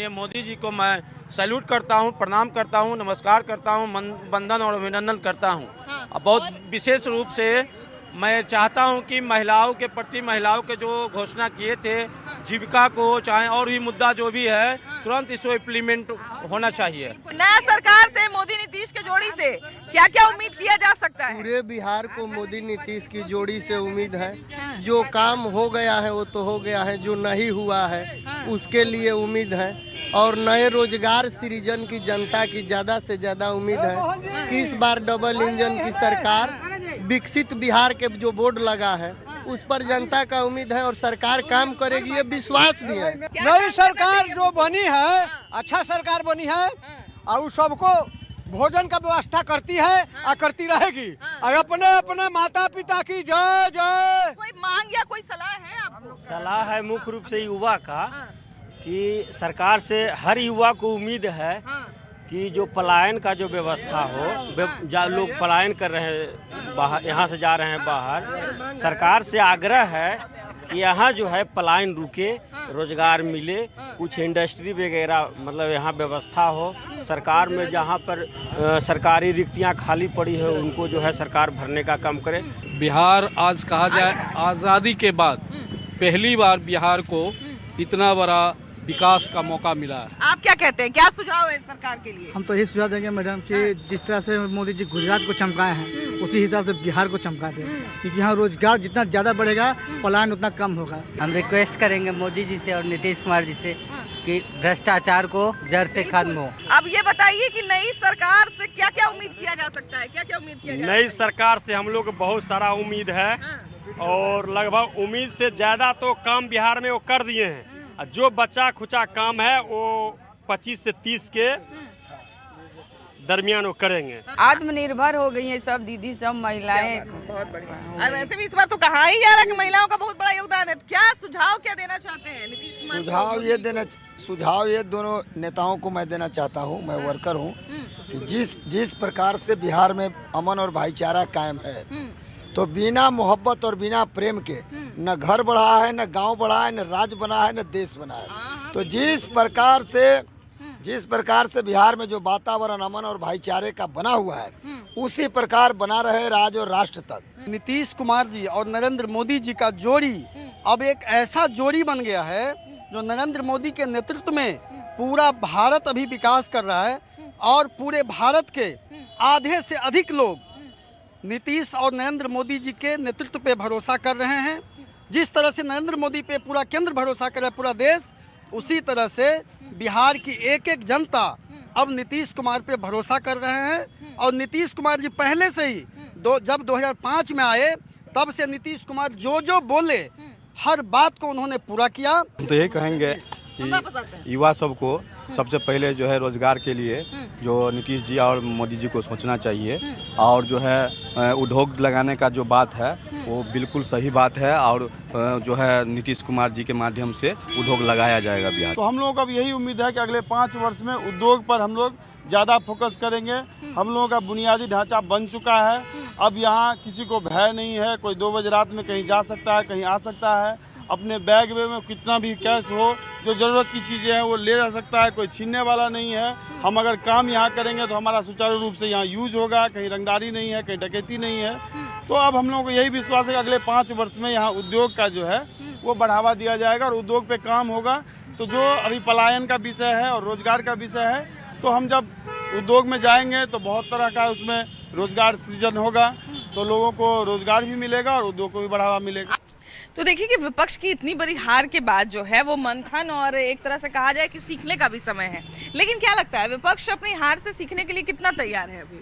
ये मोदी जी को मैं सैल्यूट करता हूँ, प्रणाम करता हूँ, नमस्कार करता हूँ, वंदन और अभिनंदन करता हूँ। बहुत विशेष रूप से मैं चाहता हूँ कि महिलाओं के प्रति, महिलाओं के जो घोषणा किए थे जीविका को, चाहे और भी मुद्दा जो भी है, तुरंत इसको इम्प्लीमेंट होना चाहिए। नया सरकार से मोदी नीतीश के जोड़ी से क्या क्या उम्मीद किया जा सकता है? पूरे बिहार को मोदी नीतीश की जोड़ी से उम्मीद है। जो काम हो गया है वो तो हो गया है, जो नहीं हुआ है उसके लिए उम्मीद है। और नए रोजगार सृजन की जनता की ज़्यादा से ज़्यादा उम्मीद है कि इस बार डबल इंजन की सरकार, विकसित बिहार के जो बोर्ड लगा है उस पर जनता का उम्मीद है और सरकार काम करेगी, ये विश्वास भी है। नई सरकार जो बनी है, अच्छा सरकार बनी है और सबको भोजन का व्यवस्था करती है और करती रहेगी। और अपने अपने माता पिता की जय जय। कोई मांग या कोई सलाह है आपको? सलाह है मुख्य रूप से युवा का कि सरकार से हर युवा को उम्मीद है कि जो पलायन का जो व्यवस्था हो, लोग पलायन कर रहे हैं बाहर, यहाँ से जा रहे हैं बाहर, सरकार से आग्रह है कि यहाँ जो है पलायन रुके, रोजगार मिले, कुछ इंडस्ट्री वगैरह मतलब यहाँ व्यवस्था हो। सरकार में जहाँ पर सरकारी रिक्तियाँ खाली पड़ी है उनको जो है सरकार भरने का काम करे। बिहार आज कहा जाए आज़ादी के बाद पहली बार बिहार को इतना बड़ा विकास का मौका मिला है। आप क्या कहते हैं, क्या सुझाव है सरकार के लिए? हम तो यही सुझाव देंगे मैडम कि जिस तरह से मोदी जी गुजरात को चमकाए हैं उसी हिसाब से बिहार को चमका दें, क्योंकि यहाँ रोजगार जितना ज़्यादा बढ़ेगा पलायन उतना कम होगा। हम रिक्वेस्ट करेंगे मोदी जी से और नीतीश कुमार जी से कि भ्रष्टाचार को जड़ से खत्म हो। अब ये बताइए कि नई सरकार से क्या क्या उम्मीद किया जा सकता है? क्या क्या उम्मीद किया जा सकता है? नई सरकार से हम लोग को बहुत सारा उम्मीद है और लगभग उम्मीद से ज़्यादा तो काम बिहार में वो कर दिए हैं। जो बचा खुचा काम है वो 25 से 30 के दरमियान वो करेंगे। आत्मनिर्भर हो गई है सब दीदी, सब महिलाएं। बहुत बढ़िया। और वैसे भी इस बार तो कहा ही जा रहा है कि महिलाओं का बहुत बड़ा योगदान है। क्या सुझाव क्या देना चाहते हैं नीतीश कुमार? सुझाव ये दोनों नेताओं को मैं देना चाहता हूँ, मैं वर्कर हूँ, कि जिस प्रकार से बिहार में अमन और भाईचारा कायम है, तो बिना मोहब्बत और बिना प्रेम के न घर बढ़ा है, न गांव बढ़ा है, न राज्य बना है, न देश बना है। तो जिस प्रकार से बिहार में जो वातावरण अमन और भाईचारे का बना हुआ है उसी प्रकार बना रहे राज्य और राष्ट्र तक। नीतीश कुमार जी और नरेंद्र मोदी जी का जोड़ी अब एक ऐसा जोड़ी बन गया है जो नरेंद्र मोदी के नेतृत्व में पूरा भारत अभी विकास कर रहा है और पूरे भारत के आधे से अधिक लोग नीतीश और नरेंद्र मोदी जी के नेतृत्व पे भरोसा कर रहे हैं। जिस तरह से नरेंद्र मोदी पे पूरा केंद्र भरोसा कर रहा है, पूरा देश, उसी तरह से बिहार की एक एक जनता अब नीतीश कुमार पे भरोसा कर रहे हैं। और नीतीश कुमार जी पहले से ही जब 2005 में आए तब से नीतीश कुमार जो बोले हर बात को उन्होंने पूरा किया। हम तो यही कहेंगे कि युवा सबको सबसे पहले जो है रोजगार के लिए जो नीतीश जी और मोदी जी को सोचना चाहिए, और जो है उद्योग लगाने का जो बात है वो बिल्कुल सही बात है, और जो है नीतीश कुमार जी के माध्यम से उद्योग लगाया जाएगा बिहार। तो हम लोगों को अब यही उम्मीद है कि अगले 5 वर्ष में उद्योग पर हम लोग ज़्यादा फोकस करेंगे। हम लोगों का बुनियादी ढांचा बन चुका है, अब यहाँ किसी को भय नहीं है। कोई 2 बजे रात में कहीं जा सकता है, कहीं आ सकता है, अपने बैग में कितना भी कैश हो, जो ज़रूरत की चीज़ें हैं वो ले जा सकता है, कोई छीनने वाला नहीं है। हम अगर काम यहाँ करेंगे तो हमारा सुचारू रूप से यहाँ यूज होगा, कहीं रंगदारी नहीं है, कहीं डकैती नहीं है। तो अब हम लोगों को यही विश्वास है कि अगले 5 वर्ष में यहाँ उद्योग का जो है वो बढ़ावा दिया जाएगा और उद्योग पे काम होगा। तो जो अभी पलायन का विषय है और रोजगार का विषय है, तो हम जब उद्योग में जाएंगे तो बहुत तरह का उसमें रोजगार सृजन होगा, तो लोगों को रोजगार भी मिलेगा और उद्योग को भी बढ़ावा मिलेगा। तो देखिए कि विपक्ष की इतनी बड़ी हार के बाद जो है वो मंथन और एक तरह से कहा जाए कि सीखने का भी समय है। लेकिन क्या लगता है विपक्ष अपनी हार से सीखने के लिए कितना तैयार है अभी?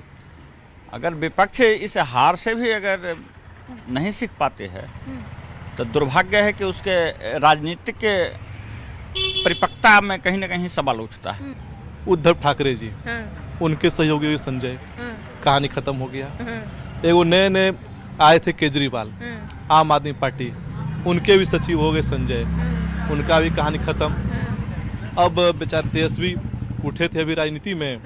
अगर विपक्ष इस हार से भी अगर नहीं सीख पाते हैं तो दुर्भाग्य है कि उसके राजनीतिक के परिपक्वता में कहीं ना कहीं सवाल उठता है। उद्धव ठाकरे जी, उनके सहयोगी संजय, कहानी खत्म हो गया। एगो नए आए थे केजरीवाल, आम आदमी पार्टी, उनके भी सचिव हो गए संजय, उनका भी कहानी खत्म। अब बेचारे तेजस्वी उठे थे अभी राजनीति में,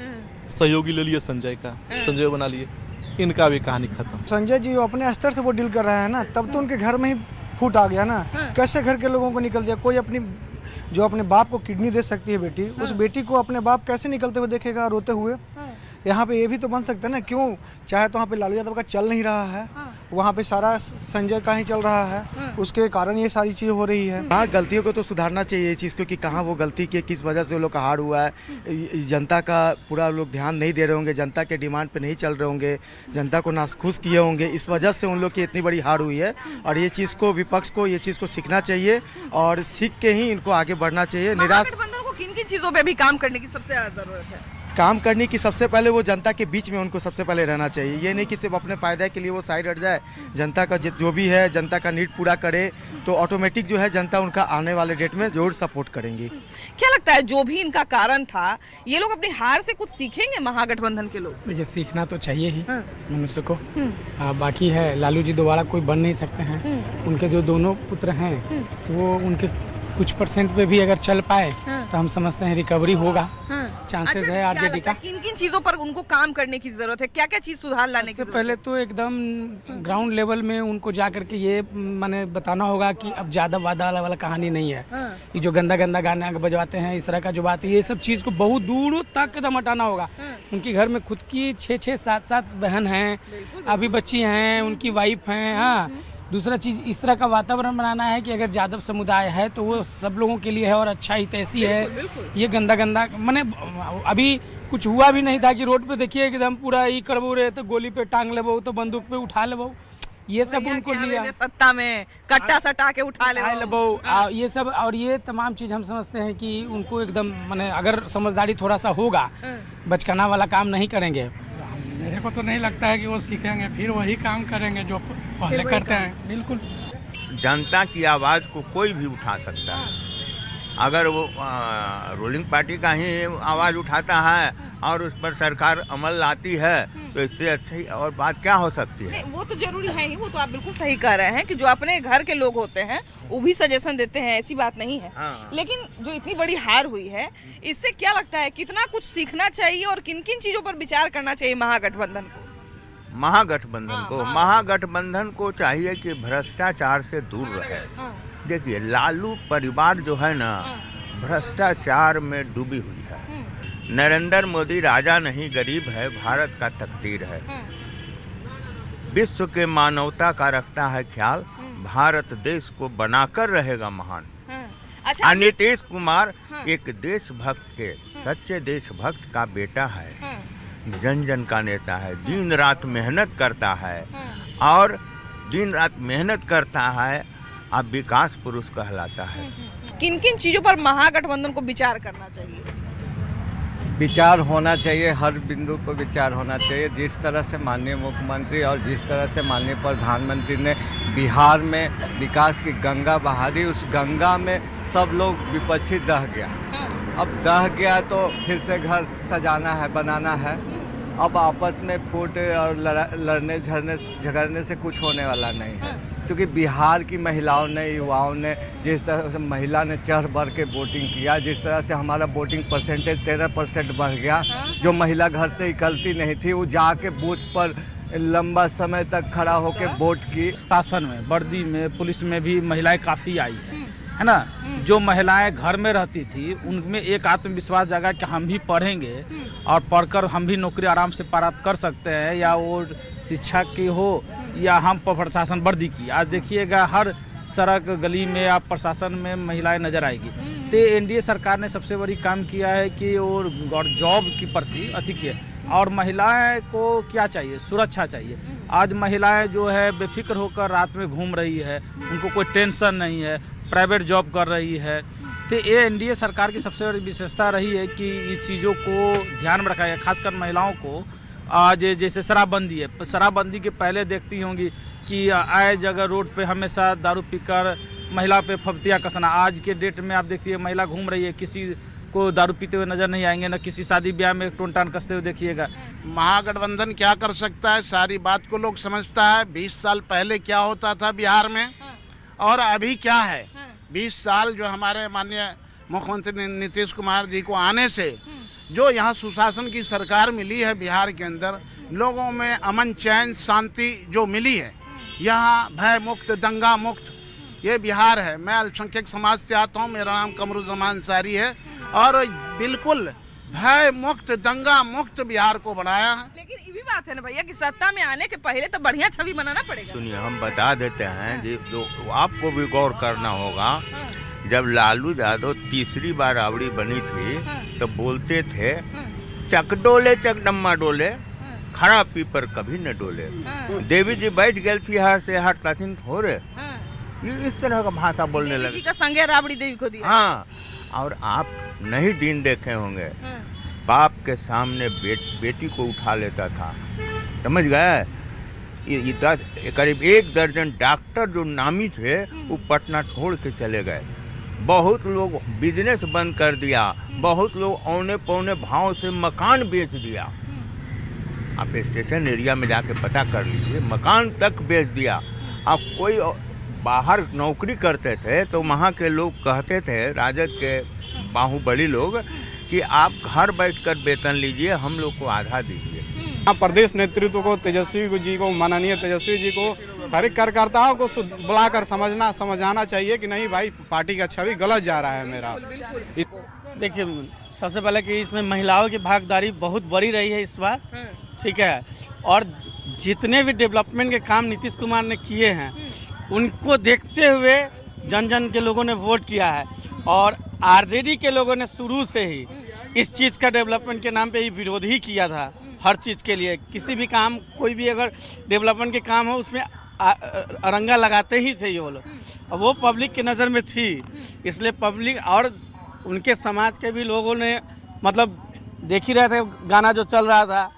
सहयोगी ले लिए संजय का, संजय बना लिए, इनका भी कहानी खत्म। संजय जी अपने स्तर से वो डील कर रहे हैं ना, तब तो उनके घर में ही फूट आ गया ना। कैसे घर के लोगों को निकल दिया, कोई अपनी जो अपने बाप को किडनी दे सकती है बेटी, उस बेटी को अपने बाप कैसे निकलते हुए देखेगा रोते हुए? यहाँ पे ये भी तो बन सकता है ना, क्यों चाहे तो वहाँ पे लालू यादव का चल नहीं रहा है, वहाँ पे सारा संजय का ही चल रहा है, उसके कारण ये सारी चीज़ हो रही है। हाँ, गलतियों को तो सुधारना चाहिए इस चीज़ को कि कहाँ वो गलती की, किस वजह से वो लोग का हार हुआ है। जनता का पूरा लोग ध्यान नहीं दे रहे होंगे, जनता के डिमांड पे नहीं चल रहे होंगे, जनता को नाखुश किए होंगे, इस वजह से उन लोग की इतनी बड़ी हार हुई है। और ये चीज़ को विपक्ष को ये चीज़ को सीखना चाहिए और सीख के ही इनको आगे बढ़ना चाहिए। महागठबंधन को किन किन चीज़ों पे भी काम करने की सबसे ज़्यादा ज़रूरत है? काम करने की सबसे पहले वो जनता के बीच में उनको सबसे पहले रहना चाहिए। ये नहीं कि सिर्फ अपने फ़ायदे के लिए वो साइड हट जाए, जनता का जो भी है जनता का नीड पूरा करे तो ऑटोमेटिक जो है जनता उनका आने वाले डेट में जरूर सपोर्ट करेंगी। क्या लगता है जो भी इनका कारण था, ये लोग अपनी हार से कुछ सीखेंगे महागठबंधन के लोग? ये सीखना तो चाहिए ही मनुष्य को। बाकी है लालू जी दोबारा कोई बन नहीं सकते हैं। उनके जो दोनों पुत्र हैं वो उनके कुछ परसेंट पे भी अगर चल पाए तो हम समझते हैं रिकवरी होगा, चांसेस है आरजेडी का। किन किन चीजों पर उनको काम करने की जरूरत है, क्या क्या चीज सुधार लाने की? सबसे पहले तो एकदम ग्राउंड लेवल में उनको जा करके ये माने बताना होगा कि अब ज्यादा वादा वाला कहानी नहीं है। ये जो गंदा गंदा गाना बजवाते हैं, इस तरह का जो बात है, ये सब चीज को बहुत दूर तक एकदम हटाना होगा। उनके घर में खुद की 6-6, 7-7 बहन हैं, अभी बच्ची हैं, उनकी वाइफ हैं। हाँ, दूसरा चीज़ इस तरह का वातावरण बनाना है कि अगर यादव समुदाय है तो वो सब लोगों के लिए है और अच्छा ही तैसी है। ये गंदा गंदा माने अभी कुछ हुआ भी नहीं था कि रोड पे देखिए एकदम पूरा ही करबो रहे तो गोली पे टांग लेबो तो बंदूक पे उठा लेबो, ये सब उनको लिया सत्ता में कट्टा सटा के उठा लेबो ये सब। और ये तमाम चीज़ हम समझते हैं कि उनको एकदम माने अगर समझदारी थोड़ा सा होगा, बचकाना वाला काम नहीं करेंगे। मेरे को तो नहीं लगता है कि वो सीखेंगे, फिर वही काम करेंगे जो पहले करते हैं। बिल्कुल जनता की आवाज़ को कोई भी उठा सकता है। अगर वो रूलिंग पार्टी का ही आवाज़ उठाता है और उस पर सरकार अमल लाती है तो इससे अच्छी और बात क्या हो सकती है? वो तो जरूरी है ही, वो तो आप बिल्कुल सही कह रहे हैं कि जो अपने घर के लोग होते हैं वो भी सजेशन देते हैं, ऐसी बात नहीं है। लेकिन जो इतनी बड़ी हार हुई है, इससे क्या लगता है कितना कुछ सीखना चाहिए और किन किन चीज़ों पर विचार करना चाहिए महागठबंधन को? महागठबंधन को चाहिए कि भ्रष्टाचार से दूर रहे। देखिए, लालू परिवार जो है ना भ्रष्टाचार में डूबी हुई है। नरेंद्र मोदी राजा नहीं गरीब है, भारत का तकदीर है। विश्व के मानवता का रखता है ख्याल, भारत देश को बनाकर रहेगा महान। अच्छा, नीतीश कुमार एक देशभक्त के सच्चे देशभक्त का बेटा है, जन जन का नेता है, दिन रात मेहनत करता है और दिन रात मेहनत करता है, अब विकास पुरुष कहलाता है। किन किन चीजों पर महागठबंधन को विचार करना चाहिए? विचार होना चाहिए, हर बिंदु पर विचार होना चाहिए। जिस तरह से माननीय मुख्यमंत्री और जिस तरह से माननीय प्रधानमंत्री ने बिहार में विकास की गंगा बहा दी, उस गंगा में सब लोग विपक्षी दह गया। अब दह गया तो फिर से घर सजाना है, बनाना है। अब आपस में फूट और लड़ने झगड़ने से कुछ होने वाला नहीं है, क्योंकि बिहार की महिलाओं ने, युवाओं ने जिस तरह से महिला ने चढ़ बढ़ के वोटिंग किया, जिस तरह से हमारा वोटिंग परसेंटेज 13% बढ़ गया। जो महिला घर से निकलती नहीं थी वो जाके बूथ पर लंबा समय तक खड़ा होकर वोट की। शासन में, वर्दी में, पुलिस में भी महिलाएं काफ़ी आई है ना। जो महिलाएं घर में रहती थी उनमें एक आत्मविश्वास जगा कि हम भी पढ़ेंगे और पढ़कर हम भी नौकरी आराम से प्राप्त कर सकते हैं, या वो शिक्षा की हो या हम प्रशासन वर्दी की। आज देखिएगा हर सड़क गली में आप प्रशासन में महिलाएं नजर आएगी। तो एनडीए सरकार ने सबसे बड़ी काम किया है कि और जॉब की प्रति अधिक है। और महिलाएं को क्या चाहिए? सुरक्षा चाहिए। आज महिलाएं जो है बेफिक्र होकर रात में घूम रही है, उनको कोई टेंशन नहीं है, प्राइवेट जॉब कर रही है। तो ये एनडीए सरकार की सबसे बड़ी विशेषता रही है कि इस चीज़ों को ध्यान में रखा गया, खासकर महिलाओं को। आज जैसे शराबबंदी है, शराबबंदी के पहले देखती होंगी कि आए जगह रोड पे हमेशा दारू पीकर महिला पे फब्तियाँ कसना। आज के डेट में आप देखिए महिला घूम रही है, किसी को दारू पीते हुए नजर नहीं आएंगे, ना किसी शादी ब्याह में टोन टान कसते हुए देखिएगा। महागठबंधन क्या कर सकता है, सारी बात को लोग समझता है। 20 साल पहले क्या होता था बिहार में और अभी क्या है। 20 साल जो हमारे माननीय मुख्यमंत्री नीतीश कुमार जी को आने से जो यहाँ सुशासन की सरकार मिली है बिहार के अंदर, लोगों में अमन चैन शांति जो मिली है, यहाँ भय मुक्त, दंगा मुक्त ये बिहार है। मैं अल्पसंख्यक समाज से आता हूँ, मेरा नाम कमरुज़्ज़मान अंसारी है और बिल्कुल भय मुक्त, दंगा मुक्त बिहार को बनाया है। लेकिन ये भी बात है ना भैया कि सत्ता में आने के पहले तो बढ़िया छवि बनाना पड़ेगा। सुनिए, हम बता देते हैं जो आपको भी गौर करना होगा। जब लालू यादव तीसरी बार राबड़ी बनी थी तो बोलते थे चक डोले चकडम्मा डोले, खड़ा पीपर कभी न डोले। देवी जी बैठ गई थी हर से हटता थी हो रे, ये इस तरह का भाषा बोलने लगे। का संज्ञा राबड़ी देवी को दिया। हाँ, और आप नहीं दिन देखे होंगे, बाप के सामने बेटी को उठा लेता था, समझ गए। ये करीब 1 दर्जन डॉक्टर जो नामी थे वो पटना छोड़ के चले गए। बहुत लोग बिजनेस बंद कर दिया, बहुत लोग औने पौने भाव से मकान बेच दिया। आप स्टेशन एरिया में जाके पता कर लीजिए, मकान तक बेच दिया। अब कोई बाहर नौकरी करते थे तो वहाँ के लोग कहते थे, राजद के बाहुबली लोग, कि आप घर बैठकर वेतन लीजिए, हम लोग को आधा दीजिए। प्रदेश नेतृत्व को, तेजस्वी जी को, माननीय तेजस्वी जी को, हर एक कार्यकर्ताओं को बुलाकर समझाना चाहिए कि नहीं भाई, पार्टी का छवि गलत जा रहा है मेरा। देखिए, सबसे पहले कि इसमें महिलाओं की भागीदारी बहुत बड़ी रही है इस बार, ठीक है। और जितने भी डेवलपमेंट के काम नीतीश कुमार ने किए हैं उनको देखते हुए जन जन के लोगों ने वोट किया है। और आरजेडी के लोगों ने शुरू से ही इस चीज़ का डेवलपमेंट के नाम पे ही विरोध ही किया था। हर चीज़ के लिए, किसी भी काम, कोई भी अगर डेवलपमेंट के काम हो उसमें अरंगा लगाते ही थे ये लोग। वो पब्लिक की नज़र में थी, इसलिए पब्लिक और उनके समाज के भी लोगों ने, मतलब देख ही रहे थे गाना जो चल रहा था,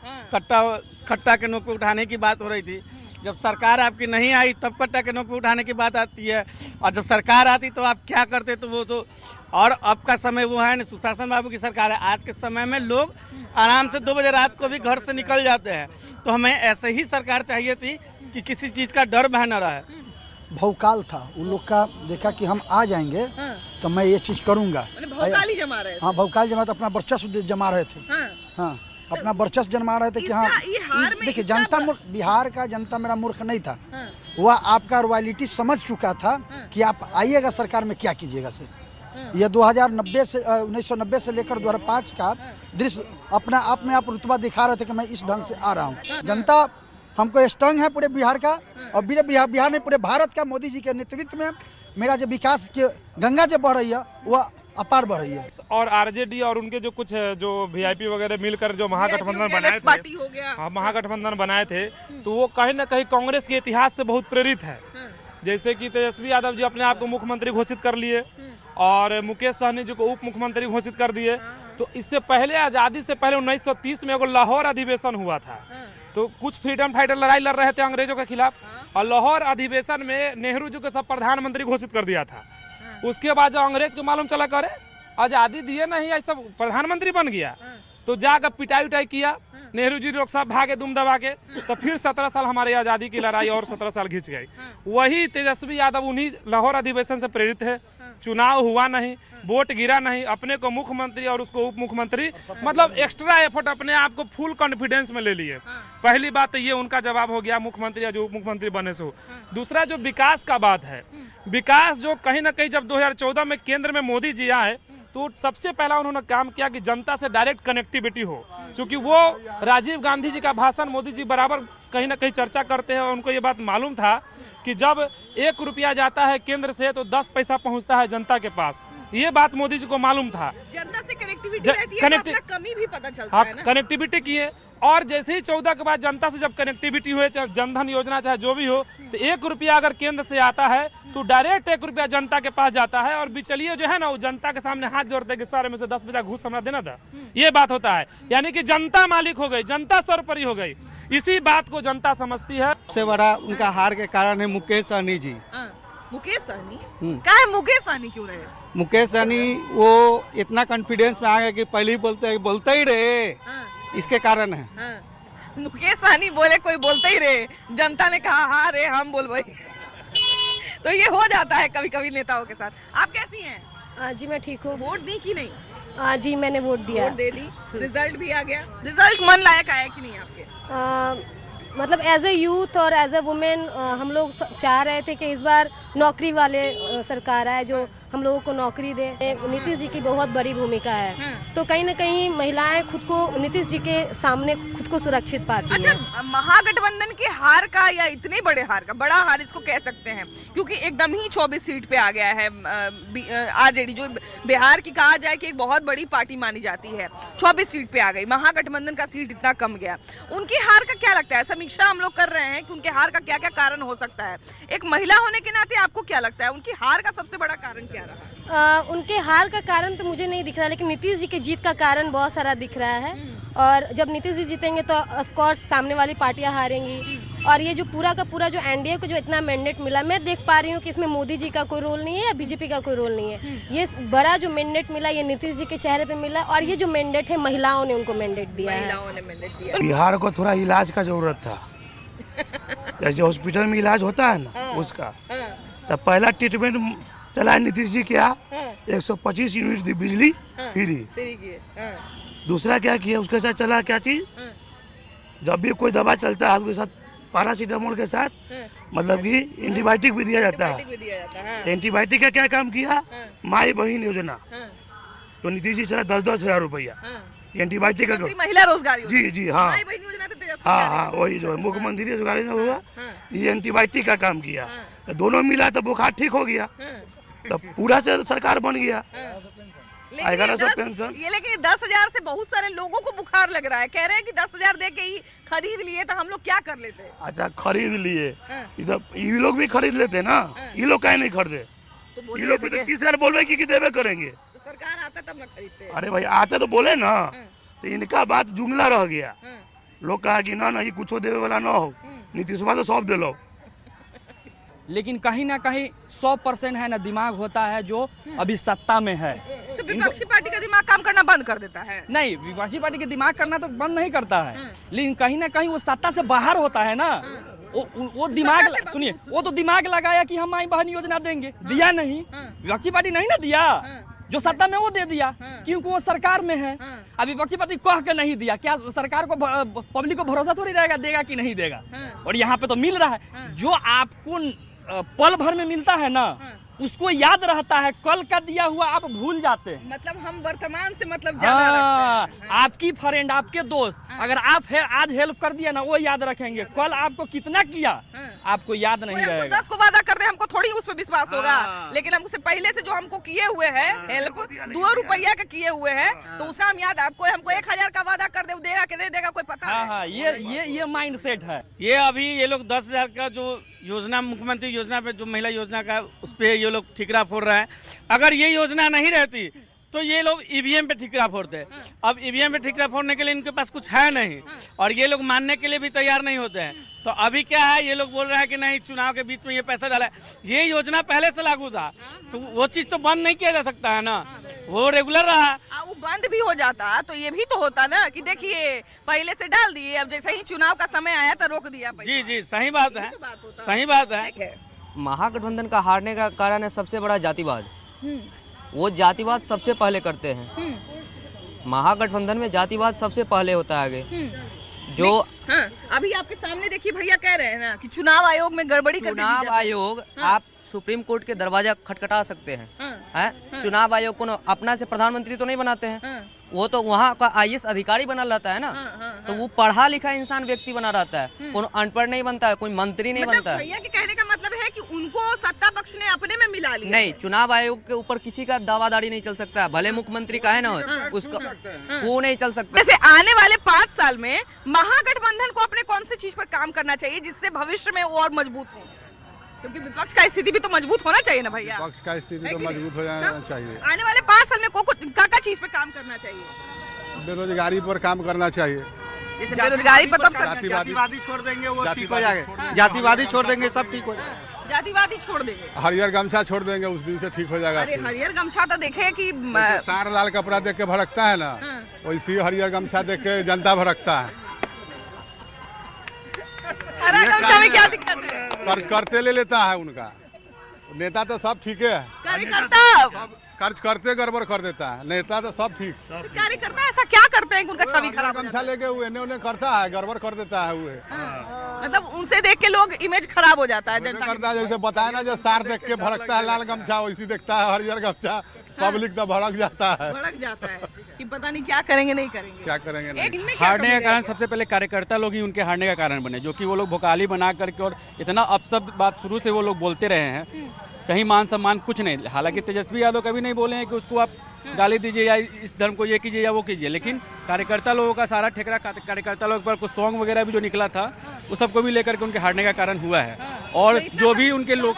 कट्टा के नोक पे उठाने की बात हो रही थी। जब सरकार आपकी नहीं आई तब कट्टा के नोक पे उठाने की बात आती है, और जब सरकार आती तो आप क्या करते, तो वो तो। और अब का समय वो है ना, सुशासन बाबू की सरकार है। आज के समय में लोग आराम से 2 बजे रात को भी घर से निकल जाते हैं। तो हमें ऐसे ही सरकार चाहिए थी कि किसी चीज़ का डर भय न रहे। भौकाल था उन लोग का, देखा कि हम आ जाएंगे तो मैं ये चीज़ करूँगा। भौकाल ही जमा रहे थे। हाँ, भौकाल जमा, तो अपना वर्चस्व जमा रहे थे। हाँ, अपना वर्चस्व जमा रहे थे कि हाँ, देखिए जनता मूर्ख, बिहार का जनता मेरा मूर्ख नहीं था। वह आपका रॉयल्टी समझ चुका था कि आप आइएगा सरकार में क्या कीजिएगा से। यह 1990 से लेकर 2005 का दृश्य अपना आप में आप रुतबा दिखा रहे थे कि मैं इस ढंग से आ रहा हूँ। जनता हमको स्ट्रांग है पूरे बिहार का, और बिहार में पूरे भारत का मोदी जी के नेतृत्व में मेरा जो विकास के गंगा जो बढ़ रही है वह अपार बढ़ रही है। और आरजेडी और उनके जो कुछ जो वीआईपी वगैरह मिलकर जो महागठबंधन बनाए थे, हाँ, महागठबंधन बनाए थे, तो वो कहीं ना कहीं कांग्रेस के इतिहास से बहुत प्रेरित है। जैसे कि तेजस्वी यादव जी अपने आप को मुख्यमंत्री घोषित कर लिए और मुकेश सहनी जी को उप मुख्यमंत्री घोषित कर दिए। तो इससे पहले, आज़ादी से पहले 1930 में एगो लाहौर अधिवेशन हुआ था। तो कुछ फ्रीडम फाइटर लड़ाई लड़ रहे थे अंग्रेजों के खिलाफ, और लाहौर अधिवेशन में नेहरू जी को सब प्रधानमंत्री घोषित कर दिया था। उसके बाद जब अंग्रेज को मालूम चला करे आज़ादी दिए नहीं, ऐसा प्रधानमंत्री बन गया, तो जाकर पिटाई उटाई किया। नेहरू जी लोग सब भागे दुम दबा के, तो फिर 17 साल हमारे आज़ादी की लड़ाई और 17 साल खींच गई। वही तेजस्वी यादव उन्हीं लाहौर अधिवेशन से प्रेरित है। चुनाव हुआ नहीं, वोट गिरा नहीं, अपने को मुख्यमंत्री और उसको उप मुख्यमंत्री, मतलब एक्स्ट्रा एफर्ट, अपने आप को फुल कॉन्फिडेंस में ले लिए। पहली बात तो ये उनका जवाब हो गया मुख्यमंत्री या जो उप मुख्यमंत्री बने से। दूसरा जो विकास का बात है, विकास जो कहीं ना कहीं जब 2014 में केंद्र में मोदी जी आए तो सबसे पहला उन्होंने काम किया कि जनता से डायरेक्ट कनेक्टिविटी हो। क्योंकि वो राजीव गांधी जी का भाषण मोदी जी बराबर कहीं ना कहीं चर्चा करते हैं, और उनको ये बात मालूम था कि जब 1 रुपया जाता है केंद्र से तो 10 पैसा पहुंचता है जनता के पास। ये बात मोदी जी को मालूम था। जनता से कनेक्टिविटी रहती है, तो अपना कमी भी पता चलता है ना। कनेक्टिविटी की है, और जैसे ही 14 के बाद जनता से जब कनेक्टिविटी हुए, चाहे जनधन योजना चाहे जो भी हो, तो 1 रुपया अगर केंद्र से आता है तो डायरेक्ट 1 रुपया जनता के पास जाता है। और बिचलिए जो है ना, वो जनता के सामने हाथ जोड़ते हैं कि सारे में से 10 पैसा घूस हमरा देना था। ये बात होता है, यानी कि जनता मालिक हो गई, जनता सर्वोपरि हो गई। इसी बात को जनता समझती है। सबसे बड़ा उनका हार के कारण है मुकेश सहनी जी। मुकेश सहनी क्या है? मुकेश सहनी क्यों रहे? मुकेश सहनी वो इतना कॉन्फिडेंस में आ गए कि पहले ही बोलते ही रहे, इसके कारण है। मुकेश सहनी बोले कोई बोलते ही रहे, जनता ने कहा हाँ रे हम बोल भाई। तो ये हो जाता है कभी कभी नेताओं के साथ। आप कैसी हैं? जी मैं ठीक हूँ। वोट दी कि नहीं? जी मैंने वोट दिया। वोट दे दी, रिजल्ट भी आ गया। रिजल्ट मन लायक आया कि नहीं आपके? मतलब एज ए यूथ और एज ए वुमेन हम लोग चाह रहे थे कि इस बार नौकरी वाले सरकार आए जो हम लोगों को नौकरी दे। नीतीश जी की बहुत बड़ी भूमिका है, तो कहीं ना कहीं महिलाएं खुद को नीतीश जी के सामने खुद को सुरक्षित पाती हैं। महागठबंधन के हार का या इतने बड़े हार का, बड़ा हार इसको कह सकते हैं क्योंकि एकदम ही 24 सीट पे आ गया है आरजेडी, जो बिहार की कहा जाए कि एक बहुत बड़ी पार्टी मानी जाती है, 24 सीट पे आ गई। महागठबंधन का सीट इतना कम गया, उनकी हार का क्या लगता है? समीक्षा हम लोग कर रहे हैं कि उनके हार का क्या क्या कारण हो सकता है। एक महिला होने के नाते आपको क्या लगता है उनकी हार का सबसे बड़ा कारण क्या रहा? उनके हार का कारण तो मुझे नहीं दिख रहा, लेकिन नीतीश जी की जीत का कारण बहुत सारा दिख रहा है। और जब नीतीश जी जीतेंगे तो ऑफ कोर्स सामने वाली पार्टियां हारेंगी। और ये जो पूरा का पूरा जो एनडीए को जो इतना मैंडेट मिला, मैं देख पा रही हूँ कि इसमें मोदी जी का कोई रोल नहीं है या बीजेपी का कोई रोल नहीं है। ये बड़ा जो मैंडेट मिला ये नीतीश जी के चेहरे पे मिला, और ये जो मैंडेट है महिलाओं ने उनको मैंडेट दिया है। बिहार को थोड़ा इलाज का जरूरत था, जैसे हॉस्पिटल में इलाज होता है ना उसका, तब पहला ट्रीटमेंट चला नीतीश जी क्या 125 यूनिट दी बिजली फ्री। दूसरा क्या किया उसके साथ चला क्या चीज, जब भी कोई दवा चलता है उसके साथ पैरासीटामोल के साथ मतलब कि एंटीबायोटिक भी दिया जाता है। एंटीबायोटिक का क्या काम किया, माई बहन योजना, तो नीतीश जी चला 10-10 हज़ार रुपया एंटीबायोटिक का, महिला रोजगार जी हाँ हाँ वही जो मुख्यमंत्री रोजगार योजना होगा, ये एंटीबायोटिक का काम किया, तो दोनों मिला तो बुखार ठीक हो गया, तो पूरा से सरकार बन गया। आएगा ना सब पेंशन ये, लेकिन 10,000 से बहुत सारे लोगों को बुखार लग रहा है, कह रहे हैं कि 10,000 दे के ही खरीद लिए तो हम लोग क्या कर लेते। अच्छा खरीद लिए, इधर ये लोग भी खरीद लेते ना, ये लोग काहे नहीं खरीदे? ये लोग तो किस यार बोल रहे कि देवे करेंगे, तो सरकार आता तब ना खरीदते। अरे भाई आते तो बोले ना, तो इनका बात जुमला रह गया। लोग कहा कि ना ये कुछ देवे वाला ना हो, नीतीश तो सब दे लो। लेकिन कहीं ना कहीं 100% है ना दिमाग होता है जो अभी सत्ता में है। तो विपक्षी पार्टी का दिमाग काम करना बंद कर देता है? नहीं, विपक्षी पार्टी के दिमाग करना तो बंद नहीं करता है, लेकिन कहीं ना कहीं वो सत्ता से बाहर होता है ना। वो दिमाग सुनिए, वो तो दिमाग लगाया कि हम माई बहन योजना देंगे, दिया नहीं, विपक्षी पार्टी नहीं ना दिया, जो सत्ता में वो दे दिया क्योंकि वो सरकार में है। अभी विपक्षी पार्टी कह के नहीं दिया, क्या सरकार को पब्लिक को भरोसा थोड़ी रहेगा देगा कि नहीं देगा। और यहाँ पे तो मिल रहा है, जो आपको पल भर में मिलता है ना उसको याद रहता है, कल का दिया हुआ आप भूल जाते हैं। मतलब हम वर्तमान से मतलब ज्यादा रखते हैं। आपकी फ्रेंड आपके दोस्त अगर आप आज हेल्प कर दिया ना वो याद रखेंगे, कल आपको कितना किया आपको याद नहीं रहेगा। 10 को वादा कर दे हमको थोड़ी उस पर विश्वास होगा, लेकिन हम उससे पहले से जो हमको किए हुए हैं हेल्प 2 रुपया का किए हुए हैं तो उसका हम याद, आपको हमको 1,000 का वादा कर दे, देगा कि नहीं देगा कोई पता है। हाँ, ये माइंड सेट है। ये अभी ये लोग 10,000 का जो योजना मुख्यमंत्री योजना पे जो महिला योजना का उस पे ये लोग ठिकरा फोड़ रहे हैं। अगर ये योजना नहीं रहती तो ये लोग ईवीएम पे ठिकरा फोड़ते हैं। अब ईवीएम पे ठिकरा फोड़ने के लिए इनके पास कुछ है नहीं और ये लोग मानने के लिए भी तैयार नहीं होते हैं। तो अभी क्या है, ये लोग बोल रहे हैं कि नहीं चुनाव के बीच में ये पैसा डाला है। ये योजना पहले से लागू था तो वो चीज़ तो बंद नहीं किया जा सकता है ना, वो रेगुलर रहा। वो बंद भी हो जाता तो ये भी तो होता ना कि देखिए पहले से डाल दिए, अब जैसे ही चुनाव का समय आया तो रोक दिया। जी जी सही बात है, सही बात है। महागठबंधन का हारने का कारण है सबसे बड़ा जातिवाद। वो जातिवाद सबसे पहले करते हैं, महागठबंधन में जातिवाद सबसे पहले होता है आगे। जो अभी आपके सामने देखिए भैया कह रहे हैं ना कि चुनाव आयोग में गड़बड़ी करके चुनाव आयोग आप सुप्रीम कोर्ट के दरवाजा खटखटा सकते हैं। चुनाव आयोग को अपना से प्रधानमंत्री तो नहीं बनाते हैं, वो तो वहाँ का आईएएस अधिकारी बना रहता है ना, तो वो पढ़ा लिखा इंसान व्यक्ति बना रहता है, कोई अनपढ़ नहीं बनता है, कोई मंत्री नहीं बनता है। भैया के कहने का मतलब है कि उनको सत्ता पक्ष ने अपने में मिला लिया। नहीं, चुनाव आयोग के ऊपर किसी का दावादारी नहीं चल सकता है, भले मुख्यमंत्री का है ना उसका वो नहीं चल सकता। जैसे आने वाले 5 साल में महागठबंधन को अपने कौन सी चीज पर काम करना चाहिए जिससे भविष्य में वो और मजबूत हो, क्योंकि विपक्ष का स्थिति भी तो मजबूत होना चाहिए ना भैया। विपक्ष का स्थिति तो मजबूत हो जाना चाहिए। आने वाले 5 साल में क्या चीज पे काम करना चाहिए? बेरोजगारी पर काम करना चाहिए। जैसे बेरोजगारी पर तो जातिवादी छोड़ देंगे वो ठीक हो जाएगा, जातिवादी छोड़ देंगे सब ठीक हो जाएगा, जातिवादी छोड़ देंगे, हरियर गमछा छोड़ देंगे उस दिन से ठीक हो जाएगा। अरे हरियर गमछा तो देखे कि सार लाल कपड़ा देख के भड़कता है ना, वैसे हरियर गमछा देख के जनता भड़कता है। हरा गमछा में क्या दिक्कत है? कर्ज करते ले लेता है उनका नेता, तो सब ठीक है। कार्यकर्ता कर्ज करते गड़बड़ कर देता है, नेता तो सब ठीक। कार्यकर्ता ऐसा क्या करते हैं कि उनका छवि खराब हो जाता है? गमछा लेके वो एने ओने करता है, गड़बड़ कर देता है वो। मतलब उनसे देख के लोग इमेज खराब हो जाता है जनता करता है, जैसे बताया ना, जो सार देख के भड़कता है लाल गमछा, वैसी देखता है हरियर गमछा, पब्लिक तो भड़क जाता है। भड़क जाता है कि पता नहीं क्या करेंगे नहीं करेंगे, क्या करेंगे नहीं। हारने का कारण सबसे पहले कार्यकर्ता लोग ही उनके हारने का कारण बने, जो कि वो लोग भोकाली बना करके और इतना अपशब्द बात शुरू से वो लोग बोलते रहे हैं, कहीं मान सम्मान कुछ नहीं। हालांकि तेजस्वी यादव कभी नहीं बोले हैं कि उसको आप गाली दीजिए या इस धर्म को ये कीजिए या वो कीजिए, लेकिन कार्यकर्ता लोगों का सारा ठेकरा कार्यकर्ता लोगों पर कुछ सॉन्ग वगैरह भी जो निकला था वो सबको भी लेकर के उनके हारने का कारण हुआ है। और जो भी उनके लोग,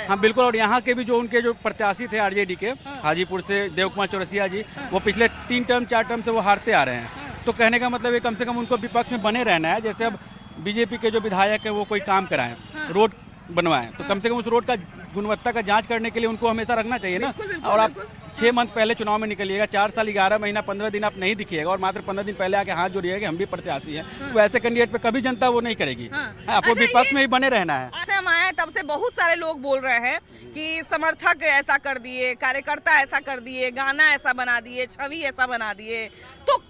हाँ बिल्कुल, और यहाँ के भी जो उनके जो प्रत्याशी थे आरजेडी के, हाजीपुर से देव कुमार चौरसिया जी, वो पिछले 3 टर्म 4 टर्म से वो हारते आ रहे हैं। तो कहने का मतलब ये कम से कम उनको विपक्ष में बने रहना है। जैसे अब बीजेपी के जो विधायक है वो कोई काम कराएं, रोड बनवाएं, तो कम से कम उस रोड का गुणवत्ता का जांच करने के लिए उनको हमेशा रखना चाहिए ना। और आप 6 मंथ पहले चुनाव में निकलिएगा, 4 साल 11 महीना 15 दिन आप नहीं दिखिएगा और मात्र 15 दिन पहले आके हाथ जोड़िएगा कि हम भी प्रत्याशी हैं, तो ऐसे कैंडिडेट पे कभी जनता वो नहीं करेगी। आपको विपक्ष में ही बने रहना है। ऐसे हम आए तब से बहुत सारे लोग बोल रहे हैं कि समर्थक ऐसा कर दिए, कार्यकर्ता ऐसा कर दिए, गाना ऐसा बना दिए, छवि ऐसा बना दिए। तो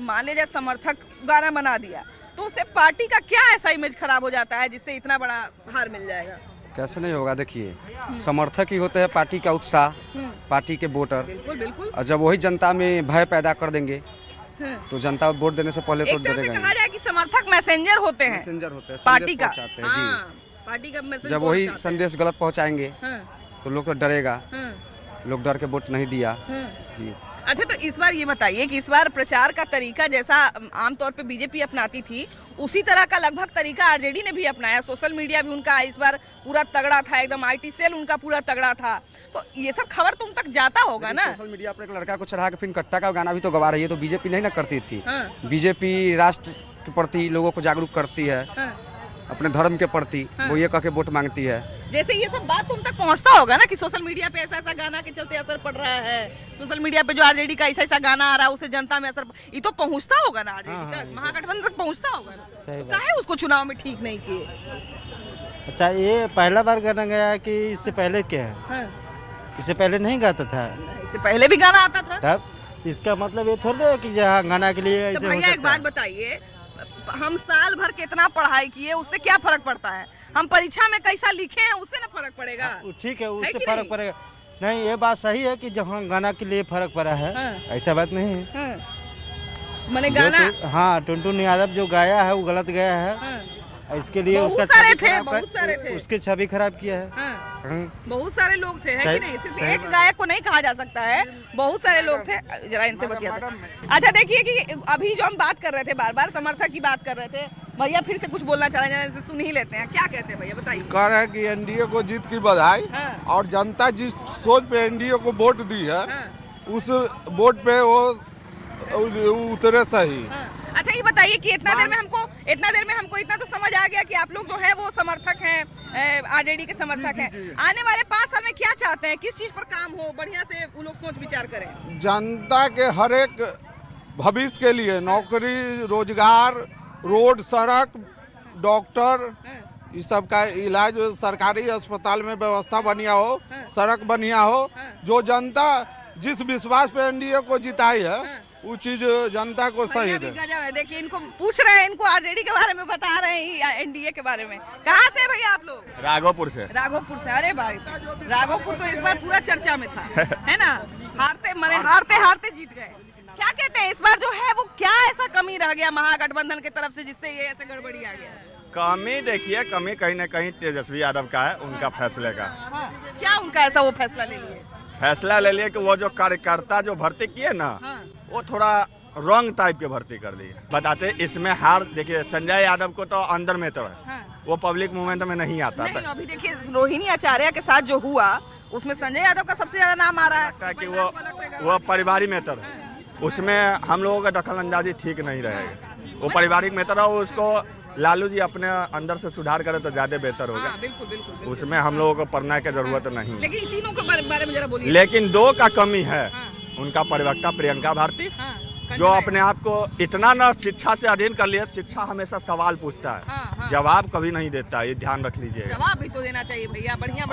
मान लीजिए समर्थक गाना बना दिया तो उससे पार्टी का क्या ऐसा इमेज खराब हो जाता है जिससे इतना बड़ा हार मिल जाएगा? कैसे नहीं होगा, देखिए समर्थक ही होते हैं पार्टी का उत्साह, पार्टी के वोटर। बिल्कुल बिल्कुल। और जब वही जनता में भय पैदा कर देंगे तो जनता वोट देने से पहले तो डरेगा। कहा जाए कि समर्थक मैसेंजर होते हैं, पार्टी का, पार्टी का मैसेज। जब वही संदेश गलत पहुंचाएंगे तो लोग तो डरेगा, लोग डर के वोट नहीं दिया जी। अच्छा, तो इस बार ये बताइए कि इस बार प्रचार का तरीका जैसा आमतौर पे बीजेपी अपनाती थी उसी तरह का लगभग तरीका आरजेडी ने भी अपनाया। सोशल मीडिया भी उनका इस बार पूरा तगड़ा था, एकदम IT सेल उनका पूरा तगड़ा था। तो ये सब खबर तुम तक जाता होगा ना? सोशल मीडिया पर एक लड़का को चढ़ा के फिर कट्टा का गाना भी तो गवा रही है, तो बीजेपी नहीं ना करती थी। बीजेपी राष्ट्र के प्रति लोगों को जागरूक करती है, अपने धर्म के प्रति वो ये कह के वोट मांगती है। जैसे ये सब बात तुम तक पहुंचता होगा ना कि सोशल मीडिया पे ऐसा ऐसा गाना के चलते असर पड़ रहा है, सोशल मीडिया पे जो आरजेडी का ऐसा ऐसा गाना आ रहा है उससे जनता में असर, ये तो पहुंचता होगा ना आरजेडी तक, महागठबंधन तक पहुंचता होगा ना। तो काहे उसको चुनाव में ठीक नहीं किए? अच्छा, ये पहला बार गाना गया कि इससे पहले क्या है? इससे पहले नहीं गाता था? इससे पहले भी गाना आता था। तब इसका मतलब ये थोड़ा है कि जहाँ गाना के लिए ऐसे हो सकता है। एक बात बताइए, हम साल भर कितना पढ़ाई किए उससे क्या फर्क पड़ता है? हम परीक्षा में कैसा लिखे हैं उससे ना फर्क पड़ेगा? ठीक है, उससे फर्क पड़ेगा। नहीं, ये बात सही है कि जहाँ गाना के लिए फर्क पड़ा है, ऐसा बात नहीं है। मैंने गाना, हाँ, टुनटुन यादव जो गाया है वो गलत गया है, इसके लिए उसका बहुत सारे थे, उसके छवि खराब किया है। बहुत सारे लोग थे, है कि नहीं? सिर्फ एक गायक को नहीं कहा जा सकता है, बहुत सारे लोग थे। जरा इनसे बतियाते। अच्छा, देखिए कि अभी जो हम बात कर रहे थे, बार बार समर्थक की बात कर रहे थे, भैया फिर से कुछ बोलना चाह रहे हैं, सुन ही लेते हैं। क्या कहते हैं भैया, बताइए। कह रहे हैं कि एनडीए को जीत की बधाई, और जनता जिस सोच पे एनडीए को वोट दी है उस वोट पे वो उतरे सही। अच्छा, ये बताइए कि इतना देर में हमको इतना तो समझ आ गया कि आप लोग जो है वो समर्थक हैं, आरजेडी के समर्थक हैं। आने वाले 5 साल में क्या चाहते हैं, किस चीज पर काम हो, बढ़िया से वो लोग सोच विचार करें? जनता के हर एक भविष्य के लिए नौकरी, रोजगार, रोड, सड़क, डॉक्टर, इस सब का इलाज, सरकारी अस्पताल में व्यवस्था बढ़िया हो, सड़क बढ़िया हो। जो जनता जिस विश्वास पे एनडीए को जिताई है वो चीज जनता को सही दे। देखिए, इनको पूछ रहे हैं, इनको आरजेडी के बारे में बता रहे हैं, एनडीए के बारे में। कहाँ से भैया आप लोग? राघोपुर से। राघोपुर से। अरे भाई, राघोपुर तो इस बार पूरा चर्चा में था, है ना? हारते जीत गए। क्या कहते हैं, इस बार जो है वो क्या ऐसा कमी रह गया महागठबंधन की तरफ से जिससे ये ऐसे गड़बड़ी आ गया? कमी देखिए, कमी कहीं न कहीं तेजस्वी यादव का है, उनका फैसले का। क्या उनका ऐसा वो फैसला ले लिए कि वो जो कार्यकर्ता जो भर्ती किए ना, वो थोड़ा रॉन्ग टाइप के भर्ती कर दी। बताते इसमें हार, देखिए संजय यादव को तो अंदर में तो है, वो पब्लिक मूवमेंट में नहीं आता था। अभी देखिए रोहिणी आचार्य के साथ जो हुआ उसमें संजय यादव का सबसे ज्यादा नाम आ रहा है कि वो पारिवारिक मेटर है, उसमें हम लोगों का दखल अंदाजी ठीक नहीं रहेगा। वो पारिवारिक मेटर है, उसको लालू जी अपने अंदर से सुधार करे तो ज्यादा बेहतर होगा। बिल्कुल। उसमें हम लोगों को पढ़ने की जरूरत नहीं। लेकिन तीनों के बारे में जरा बोलिए। लेकिन 2 का कमी है, उनका प्रवक्ता प्रियंका भारती, जो अपने आप को इतना न शिक्षा से अधीन कर लिया, शिक्षा हमेशा सवाल पूछता है, जवाब कभी नहीं देता, ये ध्यान रख लीजिए। जवाब भी तो देना चाहिए भैया, बढ़िया।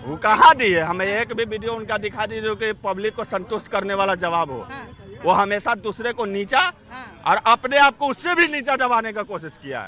वो कहाँ दिए, हमें एक भी वीडियो उनका दिखा दीजिए जो कि पब्लिक को संतुष्ट करने वाला जवाब हो। वो हमेशा दूसरे को नीचा और अपने आप को उससे भी नीचा दबाने का कोशिश किया है।